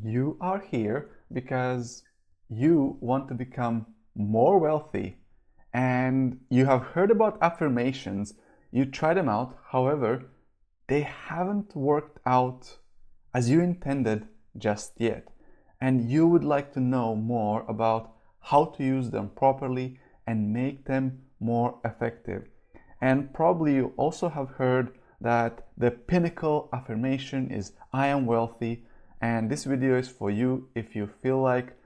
You are here because you want to become more wealthy and you have heard about affirmations. You try them out, however, they haven't worked out as you intended just yet. And you would like to know more about how to use them properly and make them more effective. And probably you also have heard that the pinnacle affirmation is I am wealthy, and this video is for you if you feel like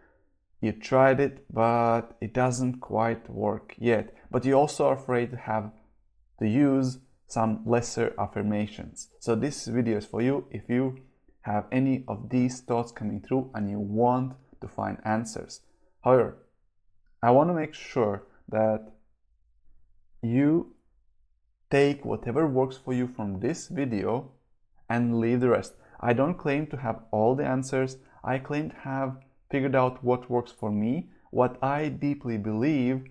you tried it but it doesn't quite work yet, but you also are afraid to use some lesser affirmations. So this video is for you if you have any of these thoughts coming through and you want to find answers. However, I want to make sure that you take whatever works for you from this video and leave the rest. I don't claim to have all the answers. I claim to have figured out what works for me, what I deeply believe,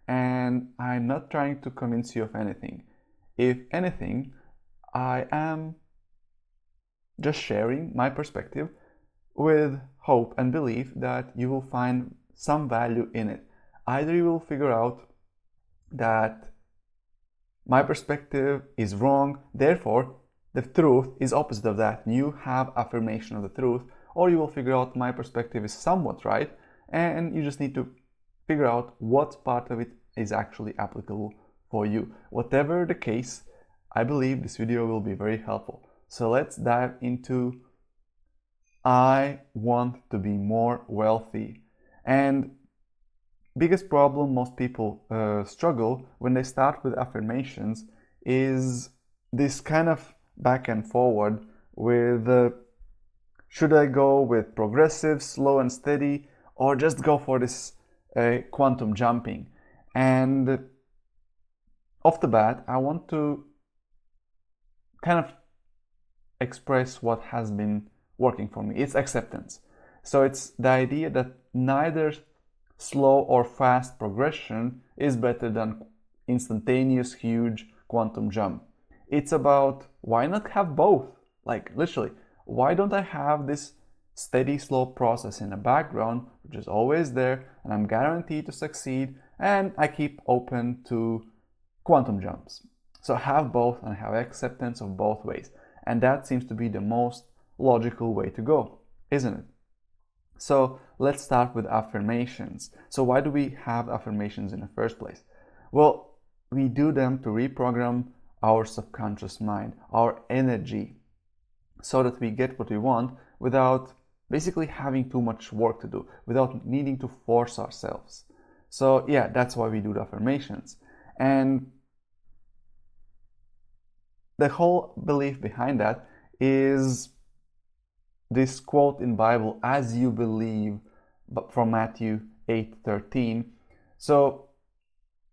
and I'm not trying to convince you of anything. If anything, I am just sharing my perspective with hope and belief that you will find some value in it. Either you will figure out that my perspective is wrong, therefore the truth is opposite of that, and you have affirmation of the truth, or you will figure out my perspective is somewhat right, and you just need to figure out what part of it is actually applicable for you. Whatever the case, I believe this video will be very helpful. So let's dive into I want to be more wealthy. And biggest problem most people struggle when they start with affirmations is this kind of back and forward with should I go with progressive, slow and steady, or just go for this quantum jumping? And off the bat, I want to kind of express what has been working for me. It's acceptance. So it's the idea that neither slow or fast progression is better than instantaneous huge quantum jump. It's about why not have both? Like literally, why don't I have this steady slow process in the background which is always there and I'm guaranteed to succeed, and I keep open to quantum jumps. So have both and have acceptance of both ways, and that seems to be the most logical way to go, isn't it? So let's start with affirmations. So why do we have affirmations in the first place? Well, we do them to reprogram our subconscious mind, our energy, so that we get what we want without basically having too much work to do, without needing to force ourselves. So yeah, that's why we do the affirmations. And the whole belief behind that is this quote in Bible, as you believe, from Matthew 8:13. So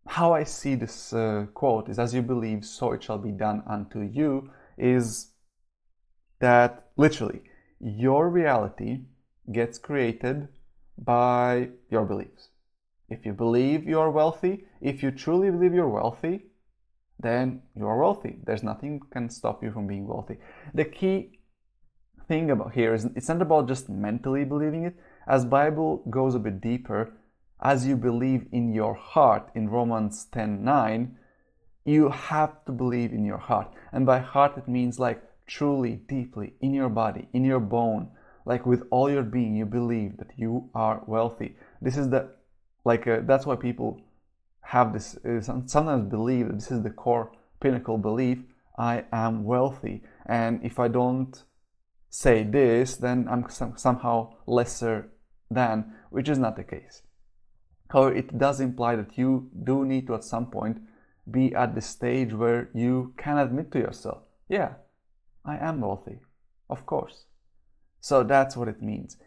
how I see this quote is, as you believe, so it shall be done unto you, is that literally your reality gets created by your beliefs. If you believe you're wealthy, if you truly believe you're wealthy, then you're wealthy. There's nothing can stop you from being wealthy. The key thing about here is it's not about just mentally believing it. As Bible goes a bit deeper, as you believe in your heart in Romans 10:9, you have to believe in your heart. And by heart it means like truly, deeply, in your body, in your bone, like with all your being, you believe that you are wealthy. This is the that's why people have this sometimes believe that this is the core pinnacle belief, I am wealthy, and if I don't say this, then I'm somehow lesser than, which is not the case. However, it does imply that you do need to at some point be at the stage where you can admit to yourself, yeah, I am wealthy, of course. So that's what it means.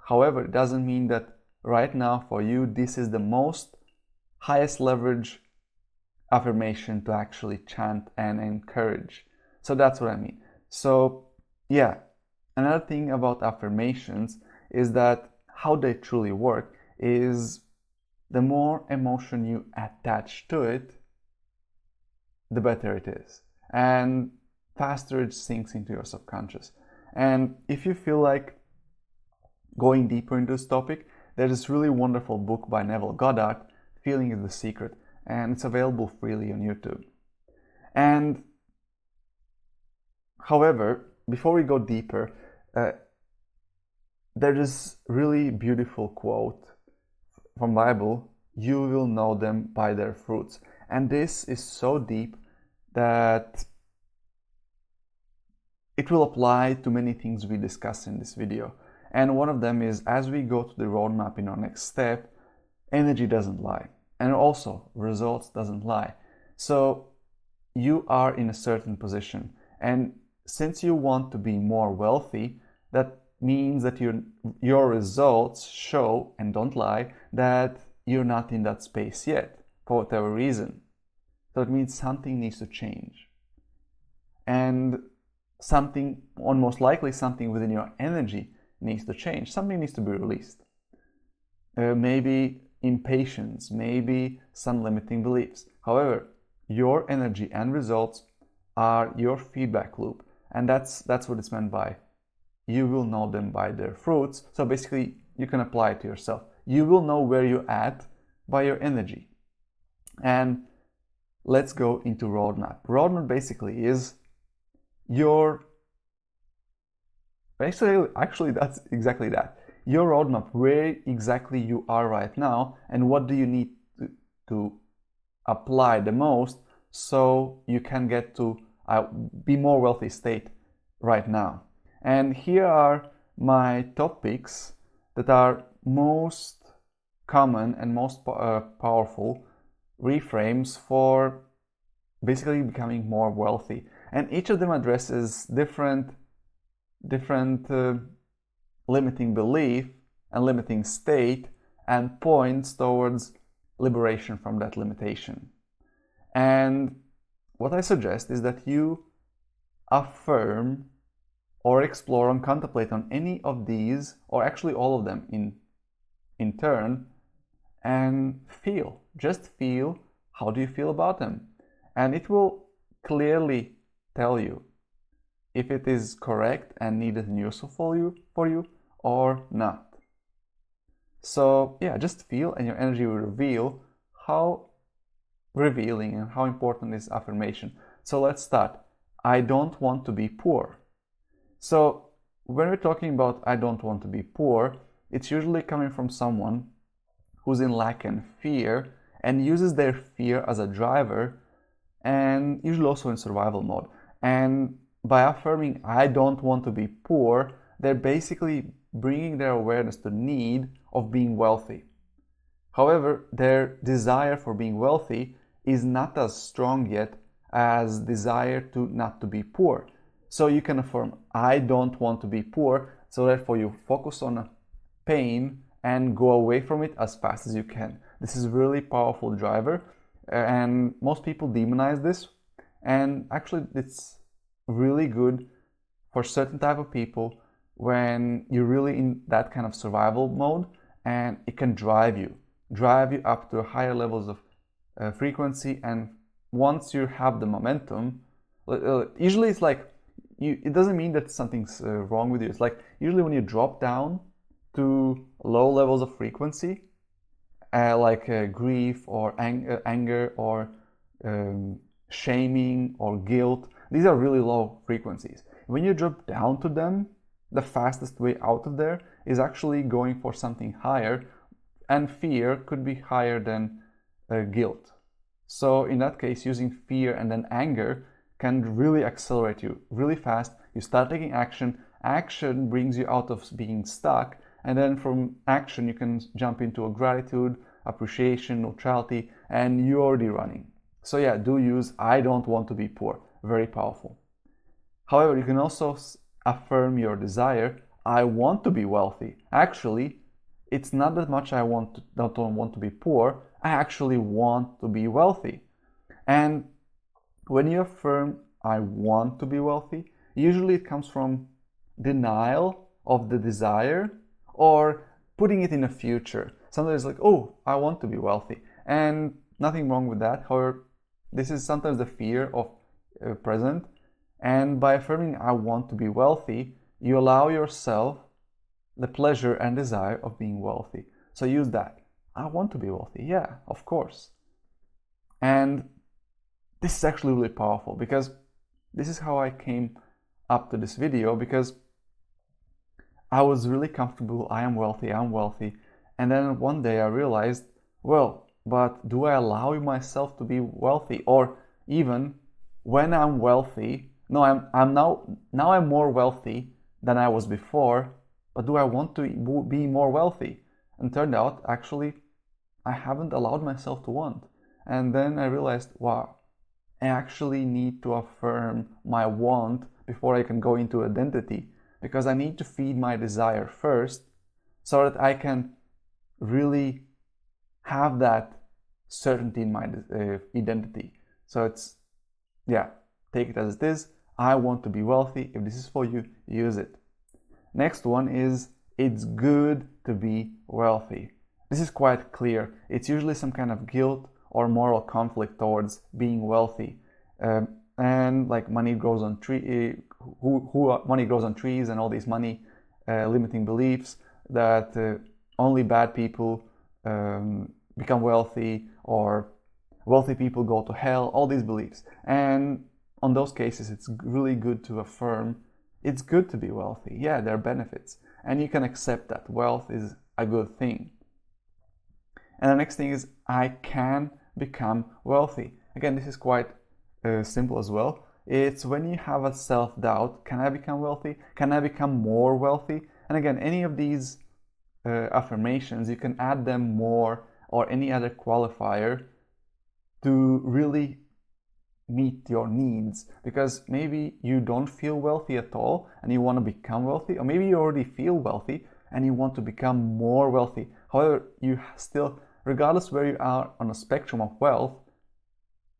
However, it doesn't mean that right now for you this is the most highest leverage affirmation to actually chant and encourage. So that's what I mean. So yeah, another thing about affirmations is that how they truly work is the more emotion you attach to it, the better it is, and faster it sinks into your subconscious. And if you feel like going deeper into this topic, there's this really wonderful book by Neville Goddard, Feeling is the Secret, and it's available freely on YouTube. And however, before we go deeper, there's this really beautiful quote from Bible, "You will know them by their fruits." And this is so deep that it will apply to many things we discuss in this video. And one of them is, as we go to the roadmap in our next step, energy doesn't lie. And also, results doesn't lie. So you are in a certain position. And since you want to be more wealthy, that means that your results show, and don't lie, that you're not in that space yet, for whatever reason. So it means something needs to change. And something, or most likely something within your energy needs to change. Something needs to be released. Maybe impatience, maybe some limiting beliefs. However, your energy and results are your feedback loop. And that's what it's meant by, you will know them by their fruits. So basically, you can apply it to yourself. You will know where you're at by your energy. And let's go into roadmap. Roadmap basically is actually that's exactly that. Your roadmap, where exactly you are right now, and what do you need to apply the most so you can get to be more wealthy state right now. And here are my top picks that are most common and most powerful reframes for basically becoming more wealthy. And each of them addresses different limiting belief and limiting state and points towards liberation from that limitation. And what I suggest is that you affirm or explore and contemplate on any of these, or actually all of them in turn, and just feel, how do you feel about them? And it will clearly tell you if it is correct and needed and useful for you or not. So yeah, just feel, and your energy will reveal how revealing and how important is affirmation. So let's start. I don't want to be poor. So when we're talking about I don't want to be poor, it's usually coming from someone who's in lack and fear and uses their fear as a driver, and usually also in survival mode. And by affirming I don't want to be poor, they're basically bringing their awareness to need of being wealthy. However, their desire for being wealthy is not as strong yet as desire to not to be poor. So you can affirm I don't want to be poor, so therefore you focus on pain and go away from it as fast as you can. This is a really powerful driver, and most people demonize this, and actually it's really good for certain type of people when you're really in that kind of survival mode, and it can drive you up to higher levels of frequency. And once you have the momentum, usually it's like it doesn't mean that something's wrong with you. It's like usually when you drop down to low levels of frequency, like grief or anger or shaming or guilt, these are really low frequencies. When you drop down to them, the fastest way out of there is actually going for something higher, and fear could be higher than guilt. So in that case, using fear and then anger can really accelerate you really fast. You start taking action. Action brings you out of being stuck, and then from action you can jump into a gratitude, appreciation, neutrality, and you're already running. So yeah, do use I don't want to be poor. Very powerful. However, you can also affirm your desire. I want to be wealthy. Actually, it's not that much I don't want to be poor. I actually want to be wealthy. And when you affirm I want to be wealthy, usually it comes from denial of the desire or putting it in the future. Sometimes like, oh, I want to be wealthy, and nothing wrong with that. However, this is sometimes the fear of present. And by affirming I want to be wealthy, you allow yourself the pleasure and desire of being wealthy. So use that. I want to be wealthy. Yeah, of course. And this is actually really powerful because this is how I came up to this video, because I was really comfortable. I'm wealthy. And then one day I realized, well, but do I allow myself to be wealthy? Or even when I'm wealthy, no, I'm now I'm more wealthy than I was before, but do I want to be more wealthy? And turned out, actually, I haven't allowed myself to want. And then I realized, wow, I actually need to affirm my want before I can go into identity, because I need to feed my desire first so that I can really have that certainty in my identity. So it's, yeah, take it as it is. I want to be wealthy. If this is for you, use it. Next one is, it's good to be wealthy. This is quite clear. It's usually some kind of guilt or moral conflict towards being wealthy. And like money grows on money grows on trees, and all these money limiting beliefs that only bad people become wealthy, or wealthy people go to hell, all these beliefs. And on those cases, it's really good to affirm it's good to be wealthy. Yeah, there are benefits, and you can accept that wealth is a good thing. And the next thing is, I can become wealthy. Again, this is quite simple as well. It's when you have a self-doubt, can I become wealthy? Can I become more wealthy? And again, any of these affirmations, you can add them more or any other qualifier to really meet your needs, because maybe you don't feel wealthy at all and you want to become wealthy, or maybe you already feel wealthy and you want to become more wealthy. However, you still, regardless where you are on a spectrum of wealth,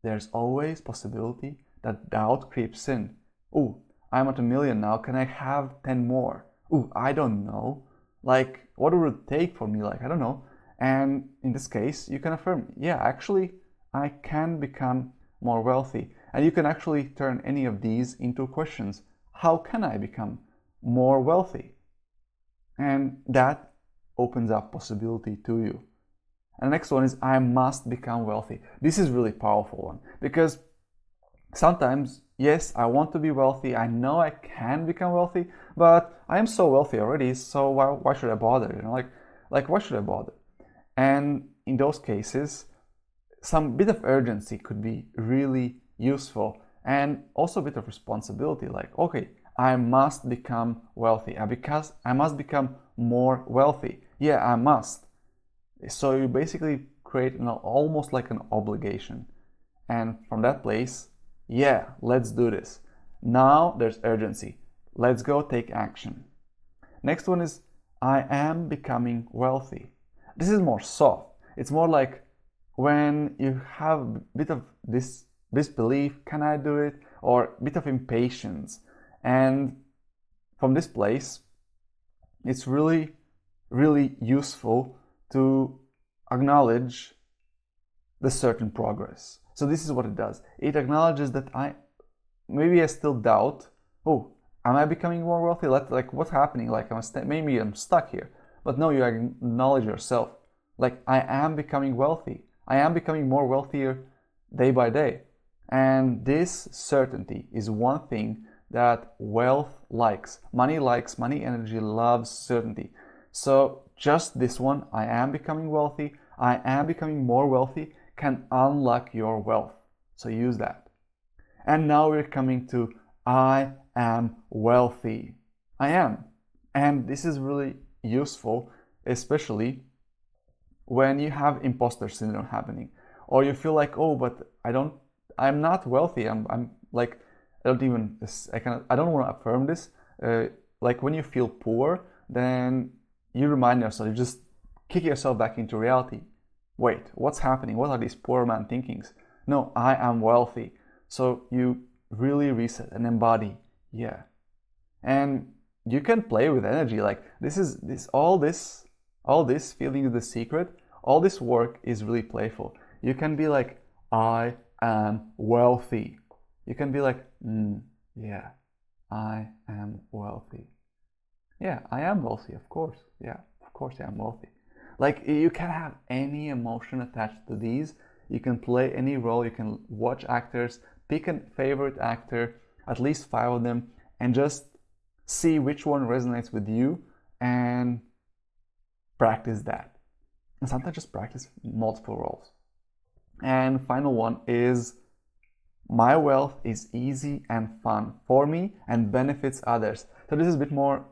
there's always possibility that doubt creeps in. Oh, I'm at 1 million now, can I have 10 more? Oh, I don't know, like what would it take for me, like I don't know. And in this case, you can affirm, yeah, actually I can become more wealthy. And you can actually turn any of these into questions. How can I become more wealthy? And that opens up possibility to you. And the next one is, I must become wealthy. This is really powerful one, because sometimes, yes, I want to be wealthy, I know I can become wealthy, but I am so wealthy already, so why should I bother? Like why should I bother? And in those cases, some bit of urgency could be really useful, and also a bit of responsibility, like, okay, I must become wealthy, because I must become more wealthy. Yeah, I must. So you basically create almost like an obligation. And from that place, yeah, let's do this. Now there's urgency. Let's go take action. Next one is, I am becoming wealthy. This is more soft. It's more like when you have a bit of this disbelief, can I do it? Or a bit of impatience. And from this place, it's really, really useful to acknowledge the certain progress. So this is what it does. It acknowledges that maybe I still doubt. Oh, am I becoming more wealthy? Like what's happening? Like maybe I'm stuck here. But no, you acknowledge yourself. Like, I am becoming wealthy. I am becoming more wealthier day by day. And this certainty is one thing that wealth likes. Money energy loves certainty. So just this one, I am becoming wealthy, I am becoming more wealthy, can unlock your wealth. So use that. And now we're coming to, I am wealthy. I am. And this is really useful, especially when you have imposter syndrome happening, or you feel like, oh, but I'm not wealthy. I'm like, I don't want to affirm this. Like when you feel poor, then you remind yourself, you just kick yourself back into reality. Wait, what's happening? What are these poor man thinkings? No, I am wealthy. So you really reset and embody, yeah. And you can play with energy. Like all this feeling is the secret. All this work is really playful. You can be like, I am wealthy. You can be like, yeah, I am wealthy. Yeah, I am wealthy, of course. Yeah, of course I am wealthy. Like, you can have any emotion attached to these. You can play any role. You can watch actors, pick a favorite actor, at least 5 of them, and just see which one resonates with you and practice that. And sometimes just practice multiple roles. And final one is, my wealth is easy and fun for me and benefits others. So this is a bit more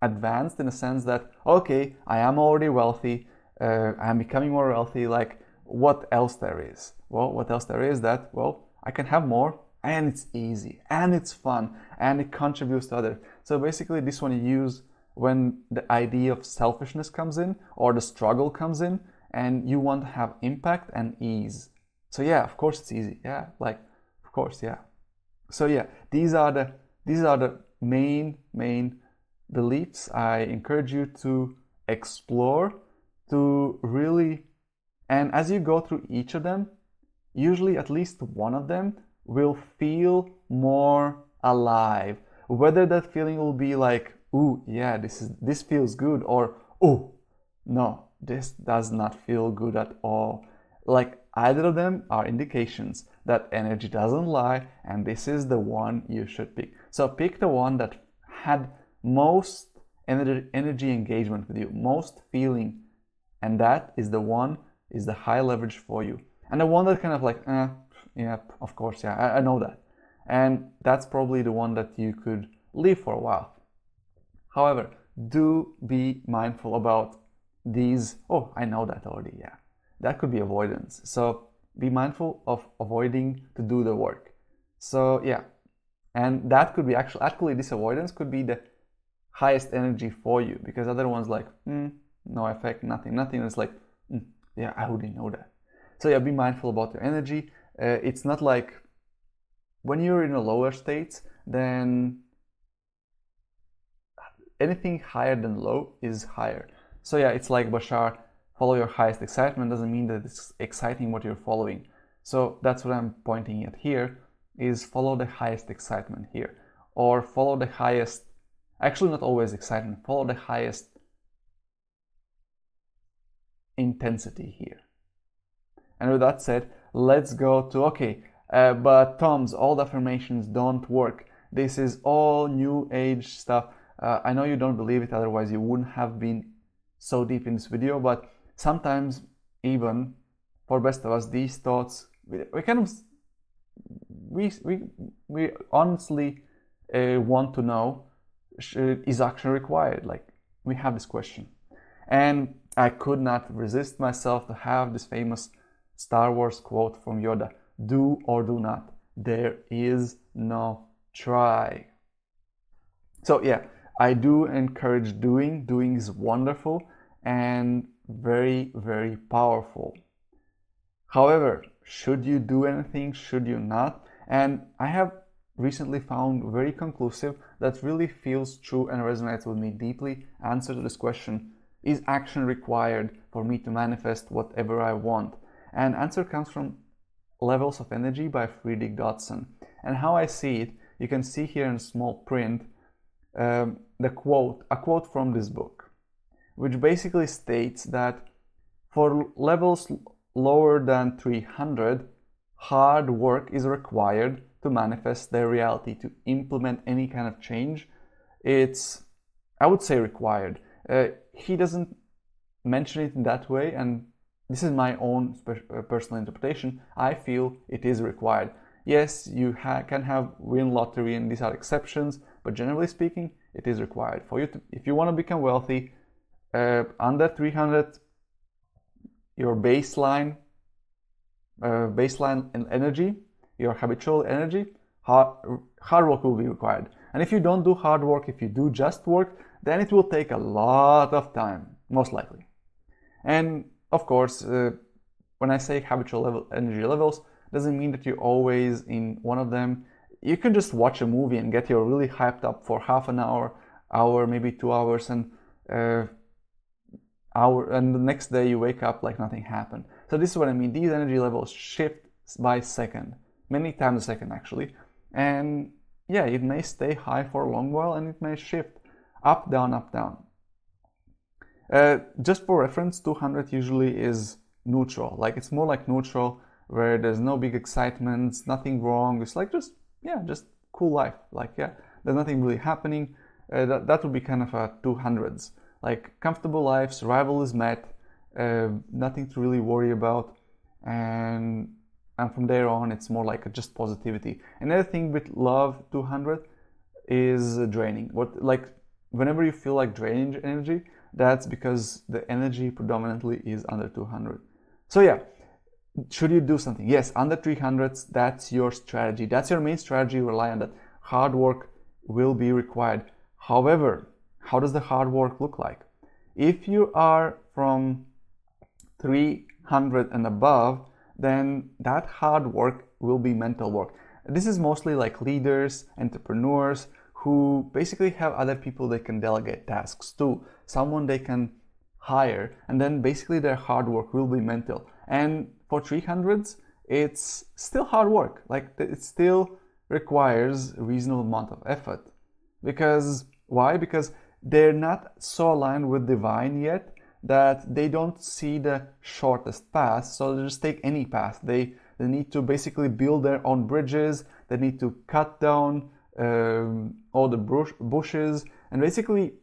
advanced in the sense that, okay, I am already wealthy, I am becoming more wealthy, like what else there is? Well, what else there is that, well, I can have more and it's easy and it's fun and it contributes to others. So basically this one you use when the idea of selfishness comes in or the struggle comes in and you want to have impact and ease. So yeah, of course it's easy. Yeah, like of course, yeah. So yeah, these are the main beliefs I encourage you to explore, to really, and as you go through each of them, usually at least one of them will feel more alive. Whether that feeling will be like, ooh, yeah, this feels good, or oh, no, this does not feel good at all. Like, either of them are indications that energy doesn't lie and this is the one you should pick. So pick the one that had most energy engagement with you, most feeling, and that is the one is the high leverage for you. And the one that kind of like, yeah, of course, yeah, I know that. And that's probably the one that you could leave for a while. However, do be mindful about these. Oh, I know that already, yeah. That could be avoidance. So be mindful of avoiding to do the work. So yeah, and that could be actually this avoidance could be the highest energy for you, because other ones like, no effect, nothing. It's like, yeah, I wouldn't know that. So yeah, be mindful about your energy. It's not like when you're in a lower state, then anything higher than low is higher. So yeah, it's like Bashar, follow your highest excitement doesn't mean that it's exciting what you're following. So that's what I'm pointing at here, is follow the highest excitement here, or follow the highest, actually not always excitement, follow the highest intensity here. And with that said, let's go to, okay, but Tom's old affirmations don't work. This is all new age stuff. I know you don't believe it, otherwise you wouldn't have been so deep in this video, but sometimes even for best of us, these thoughts, we kind of, we honestly want to know, is action required? Like, we have this question. And I could not resist myself to have this famous Star Wars quote from Yoda: do or do not. There is no try. So yeah, I do encourage doing. Doing is wonderful and very, very powerful. However, should you do anything? Should you not? And I have recently found very conclusive that really feels true and resonates with me deeply. Answer to this question: is action required for me to manifest whatever I want? And answer comes from Levels of Energy by Friedrich Dodson. And how I see it, you can see here in small print a quote from this book, which basically states that for levels lower than 300, hard work is required to manifest their reality, to implement any kind of change. It's, I would say, required. He doesn't mention it in that way, and this is my own personal interpretation. I feel it is required. Yes, you can have win lottery, and these are exceptions, but generally speaking, it is required for you to, if you want to become wealthy, under 300, your baseline energy, your habitual energy, hard work will be required. And if you don't do hard work, if you do just work, then it will take a lot of time, most likely. And of course, when I say habitual energy levels, doesn't mean that you're always in one of them. You can just watch a movie and get you really hyped up for half an hour, maybe 2 hours, and the next day you wake up like nothing happened. So this is what I mean. These energy levels shift by second, many times a second actually. And yeah, it may stay high for a long while and it may shift up, down, up, down. Just for reference, 200 usually is neutral. Like it's more like neutral, where there's no big excitements, nothing wrong. It's like just, yeah, just cool life. Like, yeah, there's nothing really happening. That would be kind of a 200s. Like comfortable life, survival is met, nothing to really worry about. And from there on, it's more like just positivity. Another thing with love 200 is draining. Like whenever you feel like draining energy, that's because the energy predominantly is under 200. So yeah, should you do something? Yes, under 300s, that's your strategy. That's your main strategy. Rely on that. Hard work will be required. However, how does the hard work look like? If you are from 300 and above, then that hard work will be mental work. This is mostly like leaders, entrepreneurs, who basically have other people they can delegate tasks to, someone they can hire, and then basically their hard work will be mental. And for 300s, it's still hard work. Like it still requires a reasonable amount of effort. Because why? Because they're not so aligned with divine yet that they don't see the shortest path, so they just take any path. They need to basically build their own bridges. They need to cut down all the bushes and basically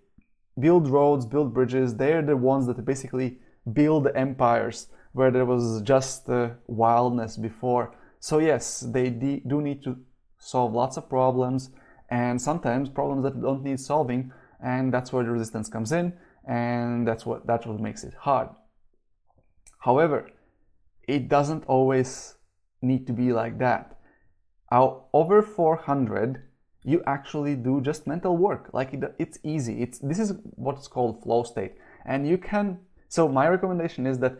build roads, build bridges. They're the ones that basically build empires where there was just wildness before. So yes, they do need to solve lots of problems, and sometimes problems that don't need solving, and that's where the resistance comes in, and that's what makes it hard. However, it doesn't always need to be like that. Over 400, you actually do just mental work. Like it's easy. This is what's called flow state, and you can. So my recommendation is that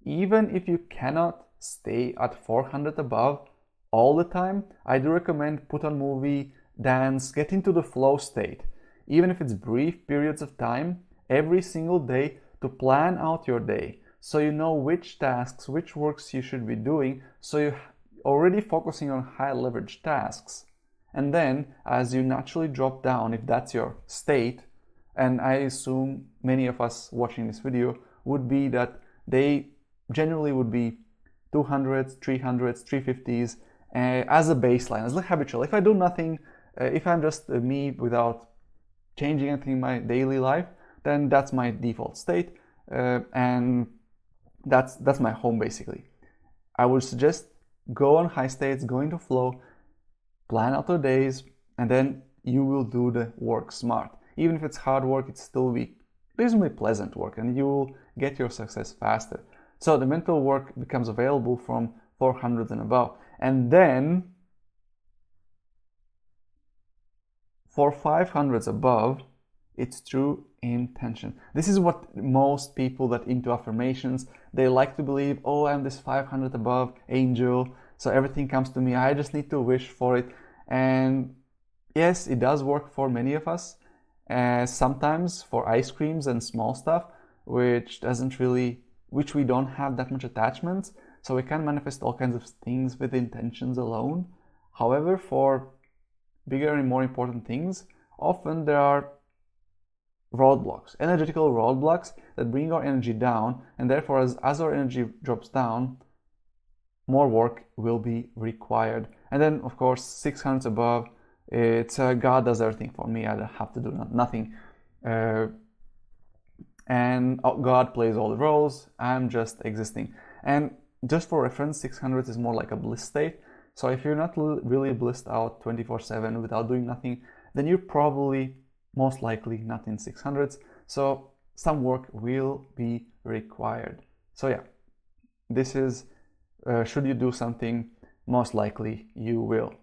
even if you cannot stay at 400 above all the time, I do recommend put on movie, dance, get into the flow state, even if it's brief periods of time, every single day, to plan out your day, so you know which tasks, which works you should be doing, so you're already focusing on high leverage tasks. And then as you naturally drop down, if that's your state, and I assume many of us watching this video would be that they generally would be 200s, 300s, 350s as a baseline, as a habitual. If I do nothing, if I'm just me without changing anything in my daily life, then that's my default state, and that's my home basically. I would suggest go on high states, go into flow, plan out your days, and then you will do the work smart. Even if it's hard work, it's still be reasonably pleasant work, and you will get your success faster. So the mental work becomes available from 400 and above. And then for 500s above, it's true intention. This is what most people that into affirmations, they like to believe, oh, I'm this 500 above angel, so everything comes to me, I just need to wish for it. And yes, it does work for many of us, sometimes for ice creams and small stuff, which we don't have that much attachments, so we can manifest all kinds of things with intentions alone. However, for bigger and more important things, often there are roadblocks, energetical roadblocks that bring our energy down, and therefore as our energy drops down, more work will be required. And then of course 600s above, it's God does everything for me, I don't have to do nothing, and God plays all the roles, I'm just existing. And just for reference, 600 is more like a bliss state. So if you're not really blissed out 24/7 without doing nothing, then you're probably most likely not in 600s. So some work will be required. So yeah, this is should you do something, most likely you will.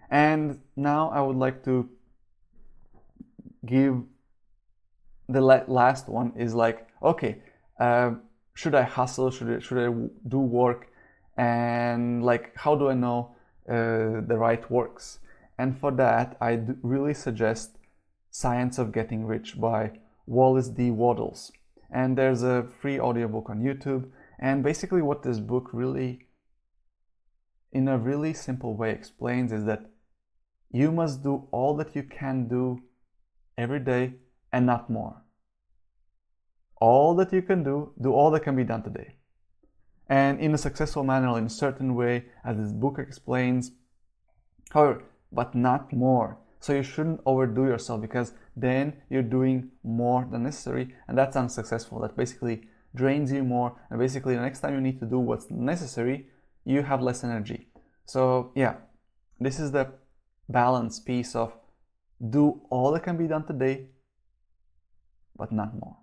And now I would like to give the last one is like, okay, should I hustle? Should I do work? And like, how do I know the right works? And for that, I really suggest Science of Getting Rich by Wallace D. Waddles. And there's a free audiobook on YouTube. And basically what this book really, in a really simple way, explains is that you must do all that you can do every day and not more. All that you can do all that can be done today. And in a successful manner, in a certain way, as this book explains. However, but not more. So you shouldn't overdo yourself, because then you're doing more than necessary, and that's unsuccessful. That basically drains you more, and basically the next time you need to do what's necessary, you have less energy. So yeah, this is the balance piece of do all that can be done today, but not more.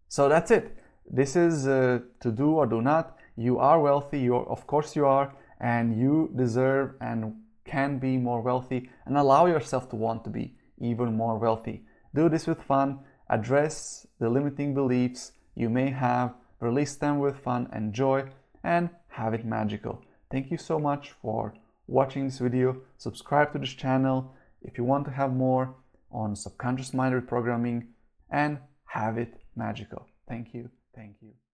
So that's it. This is to do or do not. You are wealthy, of course you are, and you deserve and can be more wealthy, and allow yourself to want to be even more wealthy. Do this with fun, address the limiting beliefs you may have, release them with fun and joy, and have it magical. Thank you so much for watching this video. Subscribe to this channel if you want to have more on subconscious mind reprogramming, and have it magical. Thank you. Thank you.